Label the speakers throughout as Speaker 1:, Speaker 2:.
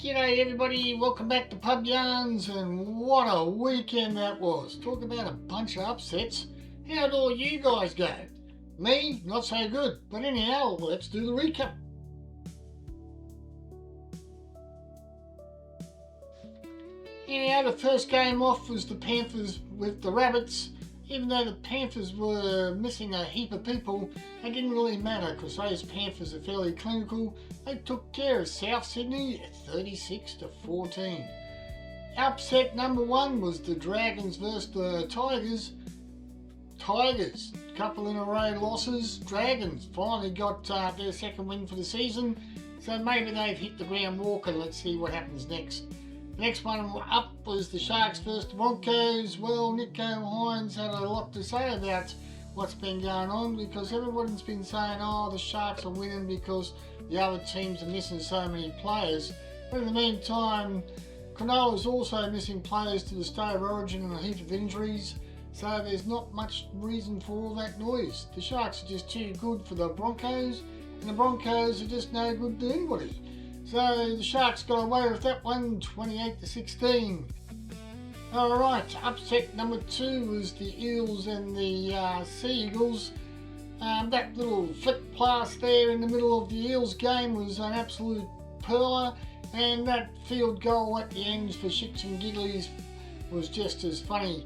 Speaker 1: G'day everybody, welcome back to Pub Yarns, and what a weekend that was. Talk about a bunch of upsets. How'd all you guys go? Me, not so good, but anyhow, let's do the recap. Anyhow, the first game off was the Panthers with the Rabbits. Even though the Panthers were missing a heap of people, it didn't really matter because those Panthers are fairly clinical. They took care of South Sydney at 36-14. Upset number one was the Dragons versus the Tigers. Tigers, couple in a row losses. Dragons finally got their second win for the season, so maybe they've hit the ground walking. Let's see what happens next. The next one up was the Sharks versus the Broncos. Well, Nico Hines had a lot to say about what's been going on because everyone's been saying, oh, the Sharks are winning because the other teams are missing so many players. But in the meantime, Cronulla's also missing players to the state of origin and a heap of injuries, so there's not much reason for all that noise. The Sharks are just too good for the Broncos, and the Broncos are just no good to anybody. So the Sharks got away with that one, 28-16. Alright, upset number two was the Eels and the Sea Eagles. That little flick pass there in the middle of the Eels game was an absolute perler, and that field goal at the end for shits and gigglies was just as funny.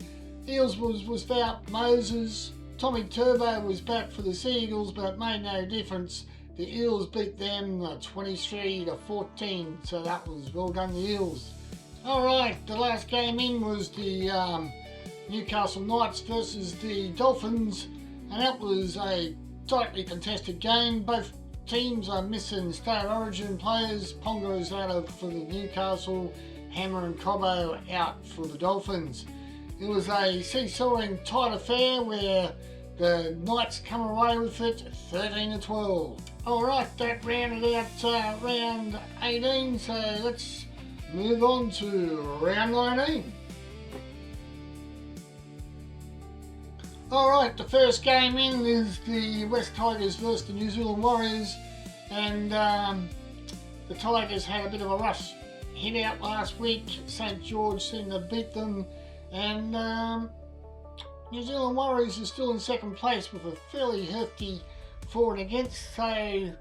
Speaker 1: Eels was without Moses. Tommy Turbo was back for the Sea Eagles, but it made no difference. The Eels beat them 23-14, so that was well done, the Eels. Alright, the last game in was the Newcastle Knights versus the Dolphins, and that was a tightly contested game. Both teams are missing state of origin players. Ponga is out for the Newcastle, Hammer and Cobbo out for the Dolphins. It was a seesawing tight affair where the Knights come away with it 13-12. Alright, that rounded out round 18, so let's move on to round 19. Alright, the first game in is the West Tigers versus the New Zealand Warriors, and the Tigers had a bit of a rough hit out last week. St George seemed to beat them, and New Zealand Warriors are still in second place with a fairly hefty for and against, so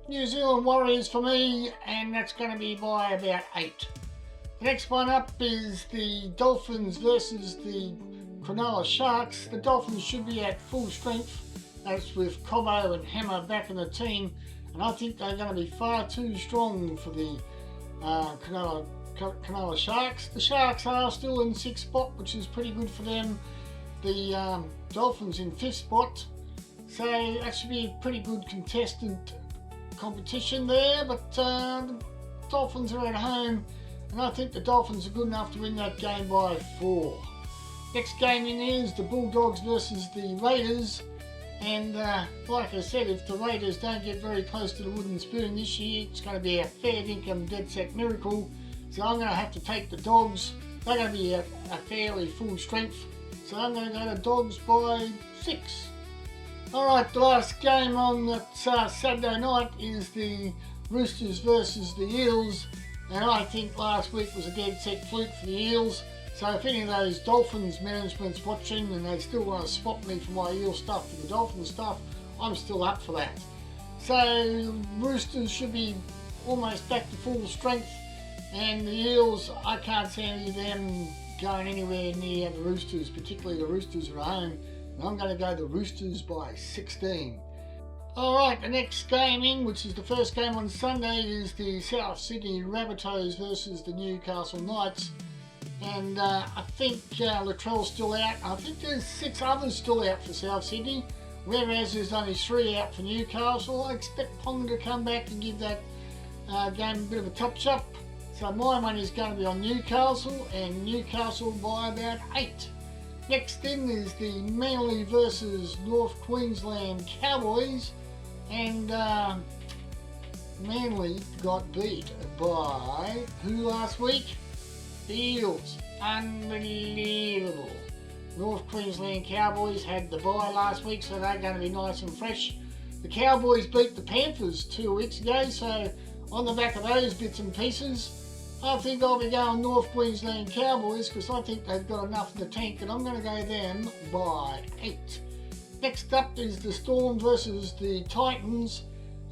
Speaker 1: New Zealand Warriors for me, and that's going to be by about 8. The next one up is the Dolphins versus the Cronulla Sharks. The Dolphins should be at full strength. That's with Cobbo and Hammer back in the team, and I think they're going to be far too strong for the Cronulla Sharks. The Sharks are still in 6th spot, which is pretty good for them. The Dolphins in 5th spot, so that should be a pretty good contested competition there, but the Dolphins are at home, and I think the Dolphins are good enough to win that game by 4. Next game in is the Bulldogs versus the Raiders, and like I said, if the Raiders don't get very close to the wooden spoon this year, it's going to be a fair dinkum dead set miracle, so I'm going to have to take the Dogs. They're going to be a fairly full strength, so I'm going to go to Dogs by 6. Alright, the last game on that Saturday night is the Roosters versus the Eels, and I think last week was a dead set fluke for the Eels, so if any of those Dolphins management's watching and they still want to spot me for my Eel stuff and the Dolphin stuff, I'm still up for that. So Roosters should be almost back to full strength, and the Eels, I can't see any of them going anywhere near the Roosters, particularly the Roosters are at home. And I'm going to go the Roosters by 16. Alright, the next game in, which is the first game on Sunday, is the South Sydney Rabbitohs versus the Newcastle Knights. And I think Latrell's still out. I think there's 6 others still out for South Sydney, whereas there's only 3 out for Newcastle. I expect Ponga to come back and give that game a bit of a touch-up. So my money is going to be on Newcastle, and Newcastle by about 8. Next in is the Manly versus North Queensland Cowboys, and Manly got beat by who last week? The Eels. Unbelievable. North Queensland Cowboys had the bye last week, so they're going to be nice and fresh. The Cowboys beat the Panthers 2 weeks ago, so on the back of those bits and pieces, I think I'll be going North Queensland Cowboys because I think they've got enough in the tank, and I'm going to go them by 8. Next up is the Storm versus the Titans.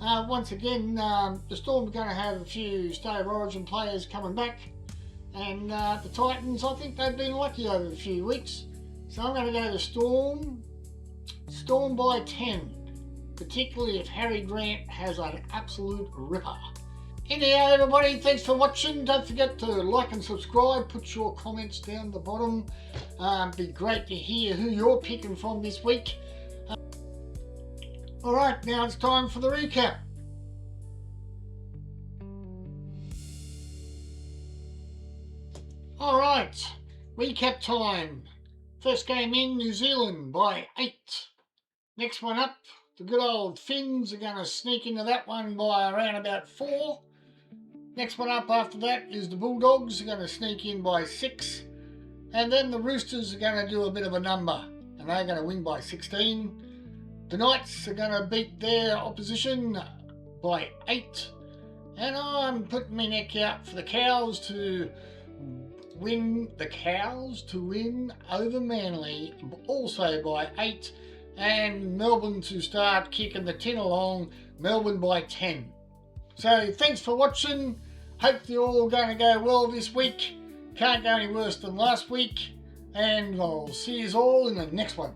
Speaker 1: Once again, the Storm are going to have a few State of Origin players coming back, and the Titans, I think they've been lucky over a few weeks. So I'm going to go the Storm by 10, particularly if Harry Grant has an absolute ripper. Anyhow, everybody, thanks for watching. Don't forget to like and subscribe. Put your comments down the bottom. Be great to hear who you're picking from this week. Alright, now it's time for the recap. Alright, recap time. First game in, New Zealand by 8. Next one up, the good old Finns are going to sneak into that one by around about 4. Next one up after that is the Bulldogs are going to sneak in by 6. And then the Roosters are going to do a bit of a number, and they're going to win by 16. The Knights are going to beat their opposition by 8. And I'm putting my neck out for the Cows to win over Manly, also by 8. And Melbourne to start kicking the tin along, Melbourne by 10. So thanks for watching. Hope you're all going to go well this week. Can't go any worse than last week. And I'll see you all in the next one.